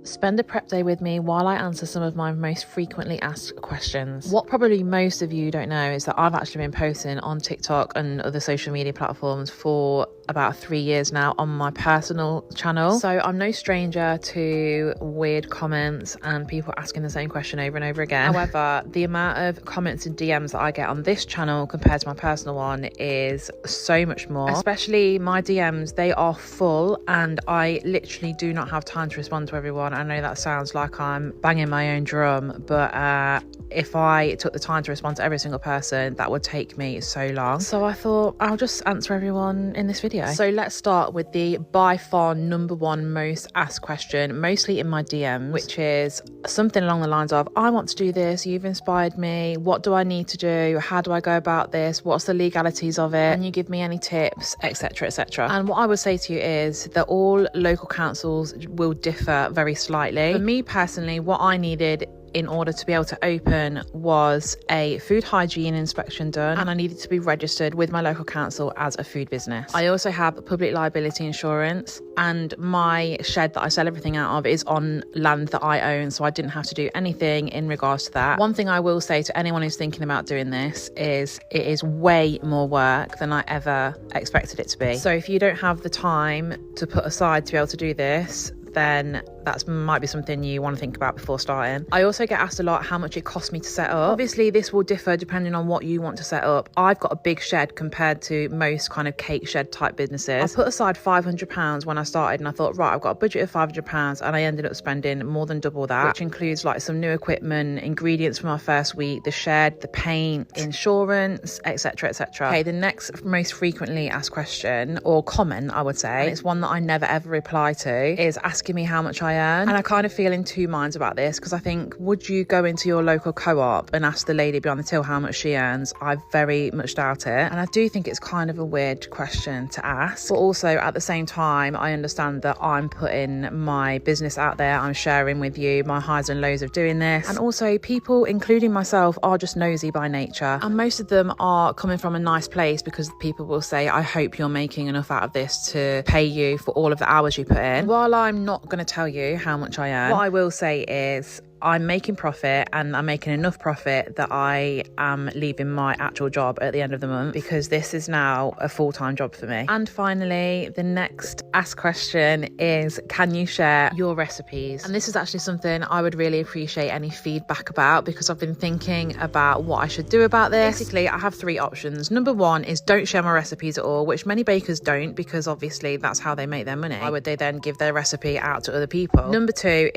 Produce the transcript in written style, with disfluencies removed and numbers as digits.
Spend a prep day with me while I answer some of my most frequently asked questions. What probably most of you don't know is that I've actually been posting on TikTok and other social media platforms for about 3 years now on my personal channel. So I'm no stranger to weird comments and people asking the same question over and over again. However, the amount of comments and DMs that I get on this channel compared to my personal one is so much more. Especially my DMs, they are full and I literally do not have time to respond to everyone. I know that sounds like I'm banging my own drum, but if I took the time to respond to every single person, that would take me so long. So I thought I'll just answer everyone in this video. So let's start with the by far number one most asked question, mostly in my DMs, which is something along the lines of, I want to do this, you've inspired me, what do I need to do, how do I go about this, what's the legalities of it, can you give me any tips, etc, etc. And what I would say to you is that all local councils will differ very slightly. For me personally, what I needed in order to be able to open was a food hygiene inspection done, and I needed to be registered with my local council as a food business. I also have public liability insurance, and my shed that I sell everything out of is on land that I own, so I didn't have to do anything in regards to that. One thing I will say to anyone who's thinking about doing this is it is way more work than I ever expected it to be. So if you don't have the time to put aside to be able to do this, then that might be something you want to think about before starting. I also get asked a lot how much it costs me to set up. Obviously, this will differ depending on what you want to set up. I've got a big shed compared to most kind of cake shed type businesses. I put aside £500 when I started, and I thought, right, I've got a budget of £500, and I ended up spending more than double that, which includes like some new equipment, ingredients for my first week, the shed, the paint, insurance, etc, etc. Okay, the next most frequently asked question or comment, I would say, and it's one that I never ever reply to, is asking me how much I earn. And I kind of feel in two minds about this, because I think, would you go into your local co-op and ask the lady behind the till how much she earns? I very much doubt it. And I do think it's kind of a weird question to ask, but also at the same time, I understand that I'm putting my business out there. I'm sharing with you my highs and lows of doing this. And also people, including myself, are just nosy by nature. And most of them are coming from a nice place, because people will say, I hope you're making enough out of this to pay you for all of the hours you put in. While I'm not going to tell you how much I earn, what I will say is I'm making profit, and I'm making enough profit that I am leaving my actual job at the end of the month, because this is now a full-time job for me. And finally, the next asked question is, can you share your recipes? And this is actually something I would really appreciate any feedback about, because I've been thinking about what I should do about this. Basically, I have three options. Number one is don't share my recipes at all, which many bakers don't, because obviously that's how they make their money. Why would they then give their recipe out to other people? Number two